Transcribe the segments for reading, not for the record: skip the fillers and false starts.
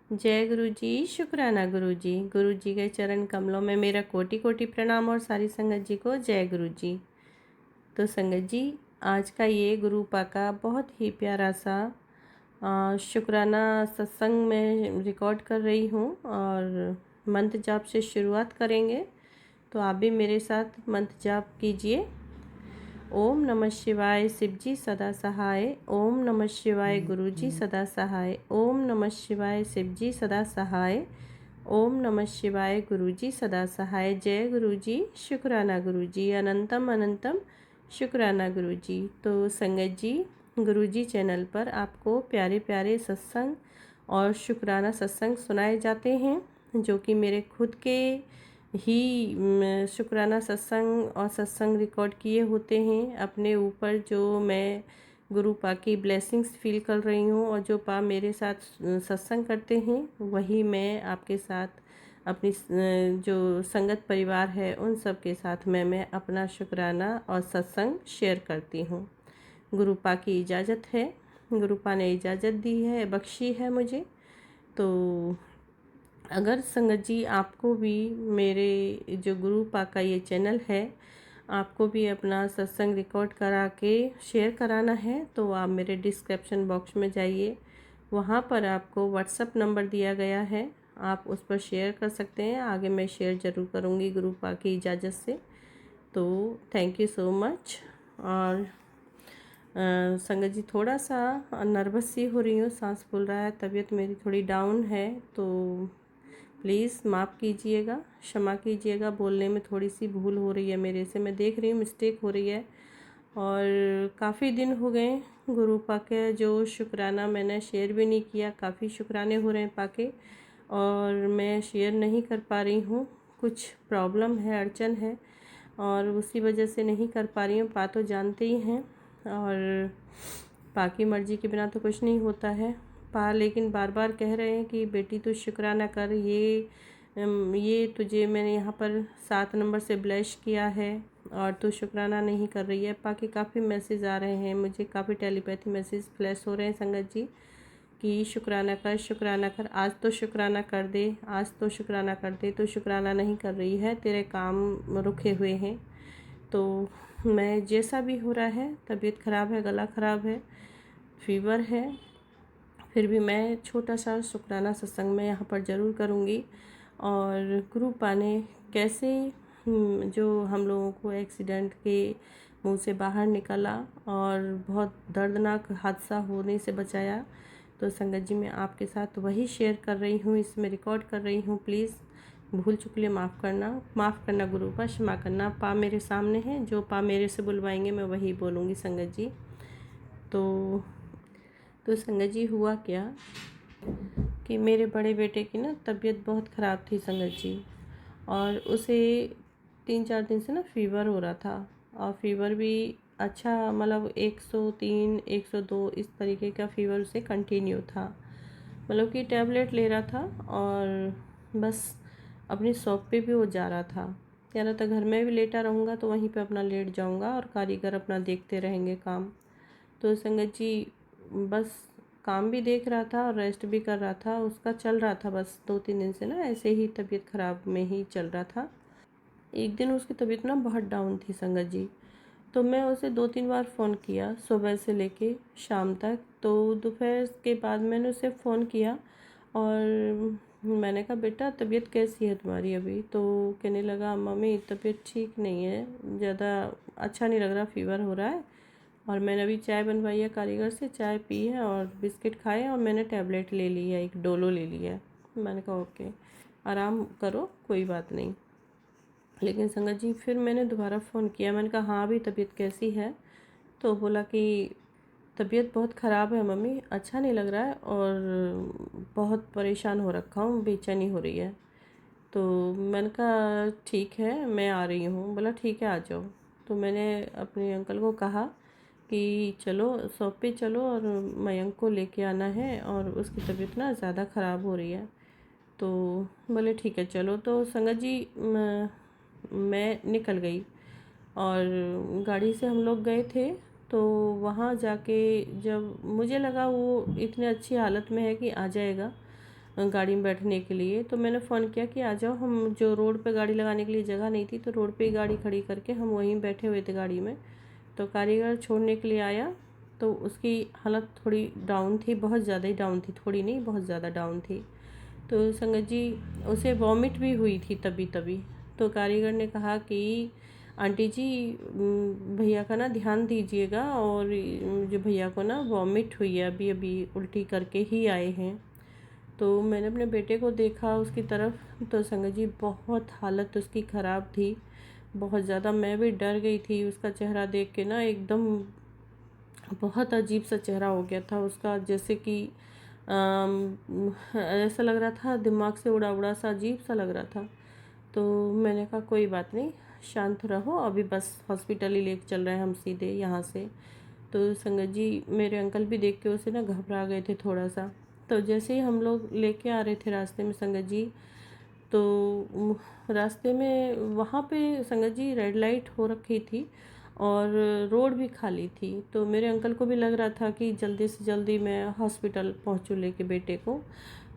जय गुरु जी। शुक्राना गुरु जी। गुरु जी के चरण कमलों में मेरा कोटि कोटि प्रणाम और सारी संगत जी को जय गुरु जी। तो संगत जी, आज का ये गुरु पाका बहुत ही प्यारा सा शुक्राना सत्संग में रिकॉर्ड कर रही हूँ और मंत्र जाप से शुरुआत करेंगे। तो आप भी मेरे साथ मंत्र जाप कीजिए। ओम नमः शिवाय शिवजी सदा सहाय। ओम नमः शिवाय गुरुजी सदा सहाय। ओम नमः शिवाय शिवजी सदा सहाय। ओम नमः शिवाय गुरुजी सदा सहाय। जय गुरुजी। शुक्राना गुरुजी। अनंतम अनंतम शुक्राना गुरुजी। तो संगत जी, गुरुजी चैनल पर आपको प्यारे प्यारे सत्संग और शुक्राना सत्संग सुनाए जाते हैं, जो कि मेरे खुद के ही शुक्राना सत्संग और सत्संग रिकॉर्ड किए होते हैं अपने ऊपर, जो मैं गुरु पा की ब्लेसिंग्स फील कर रही हूँ और जो पा मेरे साथ सत्संग करते हैं वही मैं आपके साथ अपनी जो संगत परिवार है उन सब के साथ मैं अपना शुक्राना और सत्संग शेयर करती हूँ। गुरु पा की इजाज़त है, गुरु पा ने इजाज़त दी है, बख्शी है मुझे। तो अगर संगत जी आपको भी मेरे जो गुरु पा का ये चैनल है, आपको भी अपना सत्संग रिकॉर्ड करा के शेयर कराना है, तो आप मेरे डिस्क्रिप्शन बॉक्स में जाइए। वहाँ पर आपको व्हाट्सअप नंबर दिया गया है, आप उस पर शेयर कर सकते हैं। आगे मैं शेयर ज़रूर करूँगी गुरु पा की इजाज़त से। तो थैंक यू सो मच। और संगत जी, थोड़ा सा नर्वस सी हो रही हूँ, सांस फूल रहा है, तबीयत मेरी थोड़ी डाउन है, तो प्लीज़ माफ़ कीजिएगा, क्षमा कीजिएगा। बोलने में थोड़ी सी भूल हो रही है मेरे से, मैं देख रही हूँ मिस्टेक हो रही है। और काफ़ी दिन हो गए गुरु पाके जो शुक्राना मैंने शेयर भी नहीं किया। काफ़ी शुक्राने हो रहे हैं पाके और मैं शेयर नहीं कर पा रही हूँ। कुछ प्रॉब्लम है, अड़चन है और उसी वजह से नहीं कर पा रही हूँ। पा तो जानते ही हैं और पा की मर्ज़ी के बिना तो कुछ नहीं होता है। पा लेकिन बार बार कह रहे हैं कि बेटी तू शुक्राना कर, ये तुझे मैंने यहाँ पर 7 नंबर से ब्लेस किया है और तू शुक्राना नहीं कर रही है। पा के काफ़ी मैसेज आ रहे हैं मुझे, काफ़ी टेलीपैथी मैसेज फ्लैश हो रहे हैं संगत जी कि शुक्राना कर, शुक्राना कर, आज तो शुक्राना कर दे, आज तो शुक्राना कर दे। तो शुक्राना नहीं कर रही है, तेरे काम रुके हुए हैं। तो मैं जैसा भी हो रहा है, तबीयत ख़राब है, गला ख़राब है, फीवर है, फिर भी मैं छोटा सा शुक्राना सत्संग में यहाँ पर ज़रूर करूँगी। और गुरु पा ने कैसे जो हम लोगों को एक्सीडेंट के मुंह से बाहर निकाला और बहुत दर्दनाक हादसा होने से बचाया, तो संगत जी मैं आपके साथ वही शेयर कर रही हूँ, इसमें रिकॉर्ड कर रही हूँ। प्लीज़ भूल चुक लिए माफ़ करना गुरु पा, क्षमा करना। पा मेरे सामने है, जो पा मेरे से बुलवाएंगे मैं वही बोलूँगी संगत जी। तो संगत जी, हुआ क्या कि मेरे बड़े बेटे की ना तबीयत बहुत ख़राब थी संगत जी, और उसे 3-4 दिन से ना फ़ीवर हो रहा था। और फ़ीवर भी अच्छा, मतलब 103 102 इस तरीके का फ़ीवर उसे कंटिन्यू था। मतलब कि टैबलेट ले रहा था और बस अपनी शॉप पे भी वो जा रहा था, कह रहा था घर में भी लेटा रहूँगा तो वहीं पे अपना लेट जाऊँगा और कारीगर अपना देखते रहेंगे काम। तो संगत जी, बस काम भी देख रहा था और रेस्ट भी कर रहा था, उसका चल रहा था। बस 2-3 दिन से ना ऐसे ही तबीयत ख़राब में ही चल रहा था। एक दिन उसकी तबीयत ना बहुत डाउन थी संगत जी, तो मैं उसे 2-3 बार फ़ोन किया सुबह से लेके शाम तक। तो दोपहर के बाद मैंने उसे फ़ोन किया और मैंने कहा बेटा तबीयत कैसी है तुम्हारी अभी? तो कहने लगा मम्मी तबीयत ठीक नहीं है, ज़्यादा अच्छा नहीं लग रहा, फ़ीवर हो रहा है। और मैंने अभी चाय बनवाई है कारीगर से, चाय पी है और बिस्किट खाए और मैंने टैबलेट ले ली है, एक डोलो ले लिया है। मैंने कहा ओके, आराम करो, कोई बात नहीं। लेकिन संगत जी, फिर मैंने दोबारा फ़ोन किया, मैंने कहा हाँ अभी तबीयत कैसी है? तो बोला कि तबीयत बहुत ख़राब है मम्मी, अच्छा नहीं लग रहा है और बहुत परेशान हो रखा हूँ, बेचैनी हो रही है। तो मैंने कहा ठीक है मैं आ रही हूँ। बोला ठीक है आ जाओ। तो मैंने अपने अंकल को कहा कि चलो शॉप पे चलो और मयंक को लेके आना है और उसकी तबीयत ना ज़्यादा ख़राब हो रही है। तो बोले ठीक है चलो। तो संगत जी, मैं निकल गई और गाड़ी से हम लोग गए थे। तो वहाँ जाके जब मुझे लगा वो इतने अच्छी हालत में है कि आ जाएगा, गाड़ी में बैठने के लिए। तो मैंने फ़ोन किया कि आ जाओ, हम जो रोड पे गाड़ी लगाने के लिए जगह नहीं थी तो रोड पे ही गाड़ी खड़ी करके हम वहीं बैठे हुए थे गाड़ी में। तो कारीगर छोड़ने के लिए आया तो उसकी हालत थोड़ी डाउन थी, बहुत ज़्यादा ही डाउन थी, थोड़ी नहीं बहुत ज़्यादा डाउन थी। तो संगत जी उसे वॉमिट भी हुई थी तभी तभी। तो कारीगर ने कहा कि आंटी जी भैया का ना ध्यान दीजिएगा, और जो भैया को ना वॉमिट हुई है, अभी अभी उल्टी करके ही आए हैं। तो मैंने अपने बेटे को देखा उसकी तरफ, तो संगत जी बहुत हालत उसकी ख़राब थी, बहुत ज़्यादा। मैं भी डर गई थी उसका चेहरा देख के ना, एकदम बहुत अजीब सा चेहरा हो गया था उसका, जैसे कि ऐसा लग रहा था दिमाग से उड़ा उड़ा सा, अजीब सा लग रहा था। तो मैंने कहा कोई बात नहीं, शांत रहो, अभी बस हॉस्पिटल ही लेके चल रहे हैं हम सीधे यहाँ से। तो संगत जी मेरे अंकल भी देख के उसे ना घबरा गए थे थोड़ा सा। तो जैसे ही हम लोग लेके आ रहे थे रास्ते में संगत जी, तो रास्ते में वहाँ पे संगत जी रेड लाइट हो रखी थी और रोड भी खाली थी। तो मेरे अंकल को भी लग रहा था कि जल्दी से जल्दी मैं हॉस्पिटल पहुँचूँ लेके बेटे को।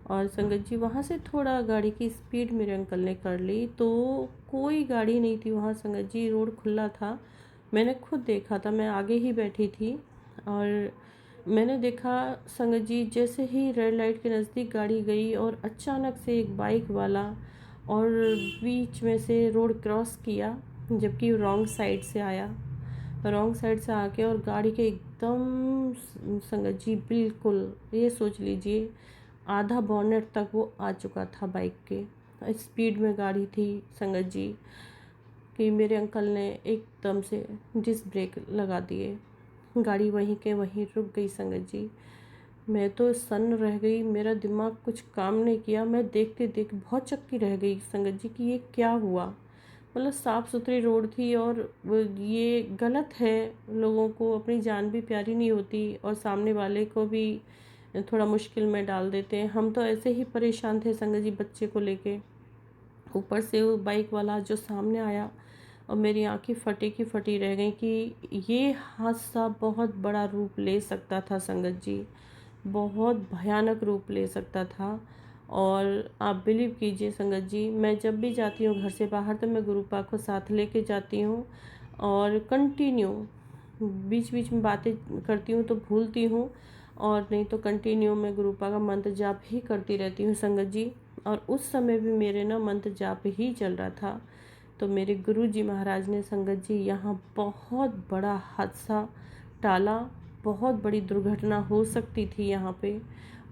और संगत जी वहाँ से थोड़ा गाड़ी की स्पीड मेरे अंकल ने कर ली, तो कोई गाड़ी नहीं थी वहाँ संगत जी, रोड खुला था। मैंने खुद देखा था, मैं आगे ही बैठी थी और मैंने देखा संगत जी जैसे ही रेड लाइट के नज़दीक गाड़ी गई और अचानक से एक बाइक वाला और बीच में से रोड क्रॉस किया, जबकि रॉन्ग साइड से आया, रॉन्ग साइड से आके और गाड़ी के एकदम संगत जी बिल्कुल ये सोच लीजिए आधा बॉनेट तक वो आ चुका था बाइक के। स्पीड में गाड़ी थी संगत जी कि मेरे अंकल ने एकदम से डिस्क ब्रेक लगा दिए, गाड़ी वहीं के वहीं रुक गई संगत जी। मैं तो सन्न रह गई, मेरा दिमाग कुछ काम नहीं किया। मैं देखते देख बहुत चक्की रह गई संगत जी कि ये क्या हुआ। मतलब साफ़ सुथरी रोड थी और ये गलत है, लोगों को अपनी जान भी प्यारी नहीं होती और सामने वाले को भी थोड़ा मुश्किल में डाल देते हैं। हम तो ऐसे ही परेशान थे संगत जी बच्चे को लेके, ऊपर से वो बाइक वाला जो सामने आया और मेरी आंखें फटी की फटी रह गई कि ये हादसा बहुत बड़ा रूप ले सकता था संगत जी, बहुत भयानक रूप ले सकता था। और आप बिलीव कीजिए संगत जी, मैं जब भी जाती हूँ घर से बाहर तो मैं गुरुपा को साथ लेके जाती हूँ और कंटिन्यू बीच बीच में बातें करती हूँ तो भूलती हूँ, और नहीं तो कंटिन्यू मैं गुरुपा का मंत्र जाप ही करती रहती हूँ संगत जी। और उस समय भी मेरे ना मंत्र जाप ही चल रहा था। तो मेरे गुरु जी महाराज ने संगत जी यहाँ बहुत बड़ा हादसा टाला, बहुत बड़ी दुर्घटना हो सकती थी यहाँ पे,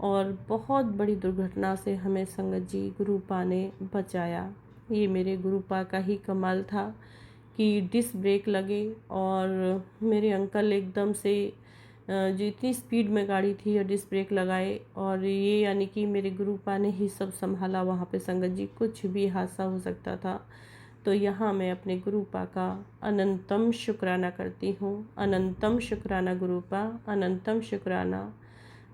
और बहुत बड़ी दुर्घटना से हमें संगत जी गुरुपा ने बचाया। ये मेरे गुरुपा का ही कमाल था कि डिस्क ब्रेक लगे और मेरे अंकल एकदम से जो इतनी स्पीड में गाड़ी थी और डिस्क ब्रेक लगाए, और ये यानी कि मेरे गुरुपा ने ही सब संभाला वहाँ पे संगत जी, कुछ भी हादसा हो सकता था। तो यहाँ मैं अपने गुरुपा का अनंतम शुक्राना करती हूँ, अनंतम शुक्राना गुरुपा, अनंतम शुक्राना,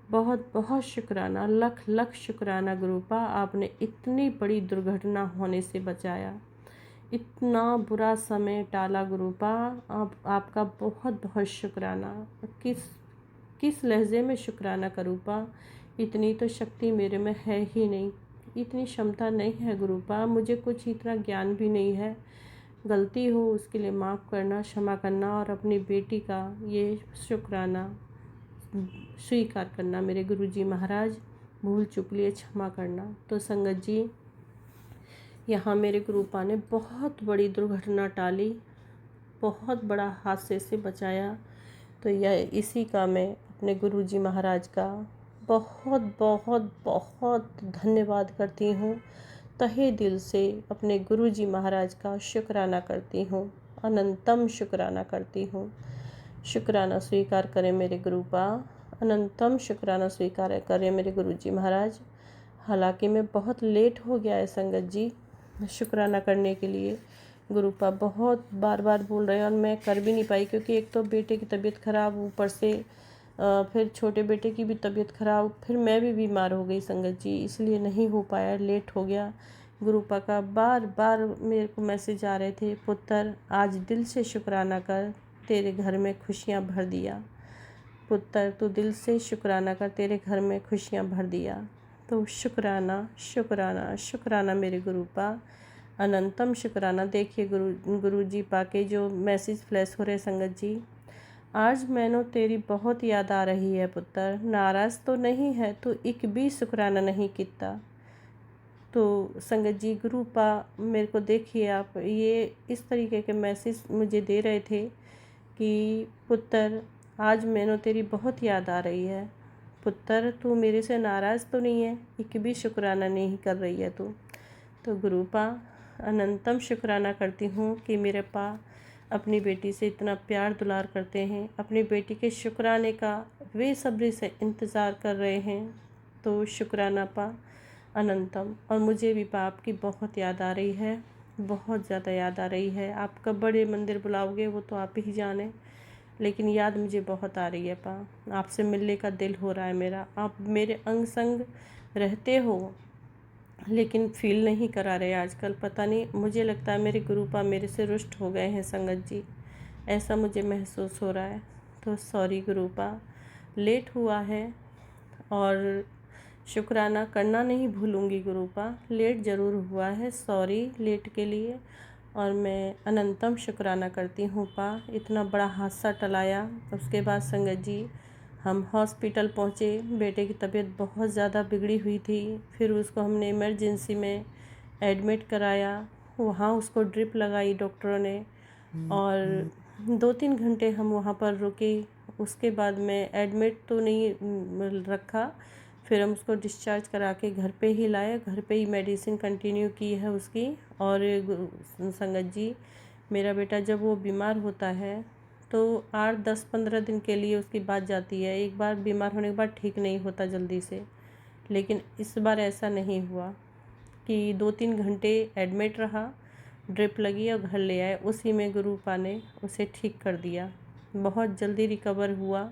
बहुत बहुत शुक्राना, लख लख शुक्राना गुरुपा, आपने इतनी बड़ी दुर्घटना होने से बचाया, इतना बुरा समय टाला गुरुपा। आपका बहुत बहुत शुक्राना। किस किस लहजे में शुक्राना करूँ पा, इतनी तो शक्ति मेरे में है ही नहीं, इतनी क्षमता नहीं है गुरुपा, मुझे कुछ इतना ज्ञान भी नहीं है। गलती हो उसके लिए माफ़ करना, क्षमा करना, और अपनी बेटी का ये शुक्राना स्वीकार करना। मेरे गुरुजी महाराज भूल चूक लिए क्षमा करना। तो संगत जी यहाँ मेरे गुरुपा ने बहुत बड़ी दुर्घटना टाली, बहुत बड़ा हादसे से बचाया। तो यह इसी का मैं अपने गुरुजी महाराज का बहुत बहुत बहुत धन्यवाद करती हूँ, तहे दिल से अपने गुरुजी महाराज का शुक्राना करती हूँ, अनंतम शुक्राना करती हूँ। शुक्राना स्वीकार करें मेरे गुरुपा, अनंतम शुक्राना स्वीकार करें मेरे गुरुजी महाराज। हालांकि मैं बहुत लेट हो गया है संगत जी शुक्राना करने के लिए, गुरुपा बहुत बार बार बोल रहे हैं और मैं कर भी नहीं पाई, क्योंकि एक तो बेटे की तबीयत ख़राब, ऊपर से फिर छोटे बेटे की भी तबीयत ख़राब, फिर मैं भी बीमार हो गई संगत जी, इसलिए नहीं हो पाया, लेट हो गया। गुरुपा का बार बार मेरे को मैसेज आ रहे थे, पुत्र आज दिल से शुक्राना कर, तेरे घर में खुशियाँ भर दिया, पुत्र तू दिल से शुक्राना कर, तेरे घर में खुशियाँ भर दिया। तो शुक्राना शुक्राना शुक्राना मेरे गुरुपा, अनंतम शुक्राना। देखिए गुरुजी पाके जो मैसेज फ्लैश हो रहे संगत जी। आज मैंने तेरी बहुत याद आ रही है पुत्र, नाराज़ तो नहीं है तो एक भी शुक्राना नहीं किता। तो संगत जी गुरुपा मेरे को देखिए आप, ये इस तरीके के मैसेज मुझे दे रहे थे कि पुत्र आज मैंने तेरी बहुत याद आ रही है। पुत्र तू मेरे से नाराज़ तो नहीं है, एक भी शुक्राना नहीं कर रही है तू। तो गुरुपा अनंतम शुक्राना करती हूँ कि मेरे पा अपनी बेटी से इतना प्यार दुलार करते हैं, अपनी बेटी के शुक्राने का बेसब्री से इंतज़ार कर रहे हैं। तो शुक्राना पा अनंतम। और मुझे भी पा आपकी बहुत याद आ रही है, बहुत ज़्यादा याद आ रही है। आप कब बड़े मंदिर बुलाओगे वो तो आप ही जाने, लेकिन याद मुझे बहुत आ रही है पा। आपसे मिलने का दिल हो रहा है मेरा। आप मेरे अंग संग रहते हो लेकिन फील नहीं करा रहे आजकल, पता नहीं, मुझे लगता है मेरे गुरुपा मेरे से रुष्ट हो गए हैं संगत जी, ऐसा मुझे महसूस हो रहा है। तो सॉरी गुरुपा, लेट हुआ है और शुक्राना करना नहीं भूलूंगी गुरुपा। लेट ज़रूर हुआ है, सॉरी लेट के लिए। और मैं अनंतम शुक्राना करती हूँ पा, इतना बड़ा हादसा टलाया। उसके बाद संगत जी हम हॉस्पिटल पहुँचे, बेटे की तबीयत बहुत ज़्यादा बिगड़ी हुई थी। फिर उसको हमने इमरजेंसी में एडमिट कराया, वहाँ उसको ड्रिप लगाई डॉक्टरों ने और 2-3 घंटे हम वहाँ पर रुके। उसके बाद में एडमिट तो नहीं रखा, फिर हम उसको डिस्चार्ज करा के घर पे ही लाए, घर पे ही मेडिसिन कंटिन्यू की है उसकी। और संगत जी मेरा बेटा जब वो बीमार होता है तो 8-10-15 दिन के लिए उसकी बात जाती है, एक बार बीमार होने के बाद ठीक नहीं होता जल्दी से। लेकिन इस बार ऐसा नहीं हुआ कि 2-3 घंटे एडमिट रहा, ड्रिप लगी और घर ले आए, उसी में गुरुपा ने उसे ठीक कर दिया। बहुत जल्दी रिकवर हुआ,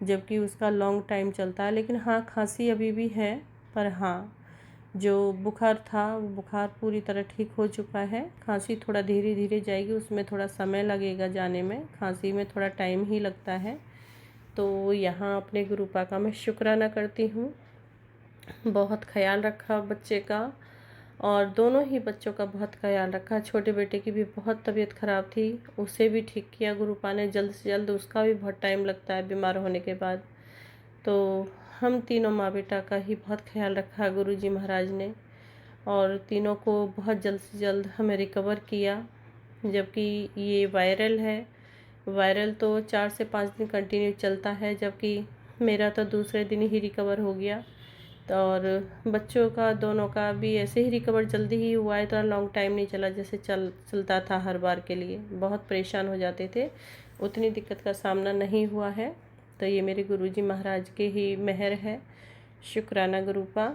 जबकि उसका लॉन्ग टाइम चलता है। लेकिन हाँ खांसी अभी भी है, पर हाँ जो बुखार था वो बुखार पूरी तरह ठीक हो चुका है। खांसी थोड़ा धीरे धीरे जाएगी, उसमें थोड़ा समय लगेगा जाने में, खांसी में थोड़ा टाइम ही लगता है। तो यहाँ अपने गुरुपा का मैं शुक्राना करती हूँ, बहुत ख्याल रखा बच्चे का और दोनों ही बच्चों का बहुत ख्याल रखा। छोटे बेटे की भी बहुत तबीयत ख़राब थी, उसे भी ठीक किया गुरुपा ने जल्द से जल्द, उसका भी बहुत टाइम लगता है बीमार होने के बाद। तो हम तीनों माँ बेटा का ही बहुत ख्याल रखा गुरुजी महाराज ने और तीनों को बहुत जल्द से जल्द हमें रिकवर किया। जबकि ये वायरल है, वायरल तो 4 से 5 दिन कंटिन्यू चलता है, जबकि मेरा तो दूसरे दिन ही रिकवर हो गया। तो और बच्चों का दोनों का भी ऐसे ही रिकवर जल्दी ही हुआ है, इतना लॉन्ग टाइम नहीं चला जैसे चलता था हर बार के लिए। बहुत परेशान हो जाते थे, उतनी दिक्कत का सामना नहीं हुआ है। तो ये मेरे गुरुजी महाराज के ही मेहर है, शुक्राना गुरुपा।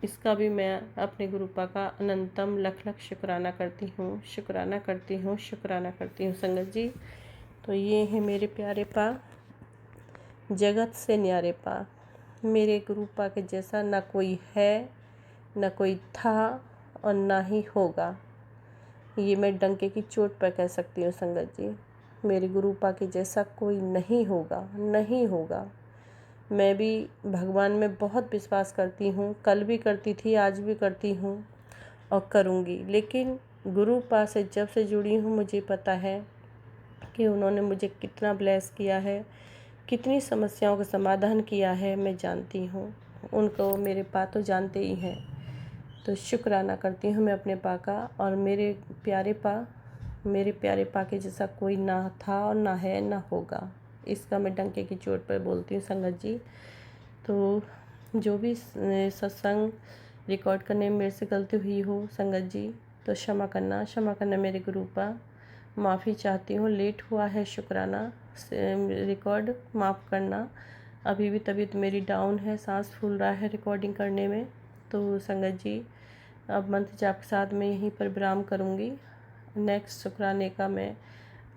इसका भी मैं अपने गुरुपा का अनंतम लख लख शुक्राना करती हूँ, शुक्राना करती हूँ, शुक्राना करती हूँ संगत जी। तो ये है मेरे प्यारे पा, जगत से न्यारे पा। मेरे गुरुपा के जैसा ना कोई है, ना कोई था और ना ही होगा, ये मैं डंके की चोट पर कह सकती हूँ संगत जी। मेरे गुरुपा के जैसा कोई नहीं होगा, नहीं होगा। मैं भी भगवान में बहुत विश्वास करती हूँ, कल भी करती थी, आज भी करती हूँ और करूँगी। लेकिन गुरुपा से जब से जुड़ी हूँ मुझे पता है कि उन्होंने मुझे कितना ब्लेस किया है, कितनी समस्याओं का समाधान किया है, मैं जानती हूँ। उनको मेरे पा तो जानते ही हैं। तो शुक्राना करती हूँ मैं अपने पा का, और मेरे प्यारे पा के जैसा कोई ना था और ना है ना होगा, इसका मैं डंके की चोट पर बोलती हूँ संगत जी। तो जो भी सत्संग रिकॉर्ड करने में मेरे से गलती हुई हो संगत जी तो क्षमा करना मेरे गुरुपा। माफ़ी चाहती हूँ, लेट हुआ है शुक्राना रिकॉर्ड, माफ़ करना। अभी भी तबीयत मेरी डाउन है, सांस फूल रहा है रिकॉर्डिंग करने में। तो संगत जी अब मंत्र जाप के साथ मैं यहीं पर विराम करूँगी। नेक्स्ट शुक्राने का मैं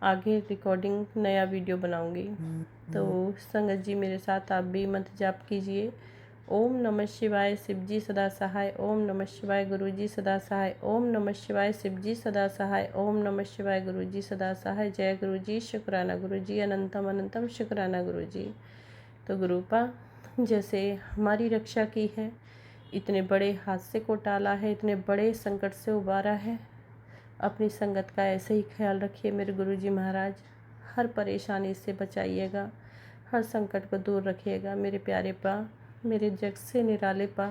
आगे रिकॉर्डिंग नया वीडियो बनाऊँगी। तो संगत जी मेरे साथ आप भी मंत्र जाप कीजिए। ओम नमः शिवाय, शिवजी सदा सहाय। ओम नमः शिवाय, गुरुजी सदा सहाय। ओम नमः शिवाय, शिवजी सदा सहाय। ओम नमः शिवाय, गुरुजी सदा सहाय। जय गुरुजी, शुक्राना गुरुजी, अनंतम अनंतम शुक्राना गुरुजी। तो गुरुपा जैसे हमारी रक्षा की है, इतने बड़े हादसे को टाला है, इतने बड़े संकट से उबारा है। अपनी संगत का ऐसे ही ख्याल रखिए मेरे गुरुजी महाराज। हर परेशानी से बचाइएगा, हर संकट को दूर रखिएगा मेरे प्यारे पा, मेरे जग से निराले पा,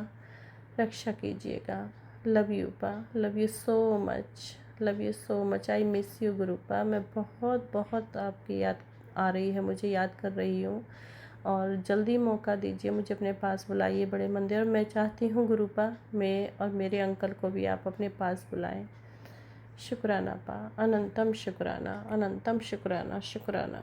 रक्षा कीजिएगा। लव यू पा, love you so much, love you so much. I miss you गुरु पा। मैं बहुत बहुत आपकी याद आ रही है, मुझे याद कर रही हूँ, और जल्दी मौका दीजिए, मुझे अपने पास बुलाइए बड़े मंदिर। और मैं चाहती हूँ गुरुपा, मैं और मेरे अंकल को भी आप अपने पास बुलाएं। शुक्राना पा, अनंतम शुक्राना, अनंतम शुक्राना, शुक्राना।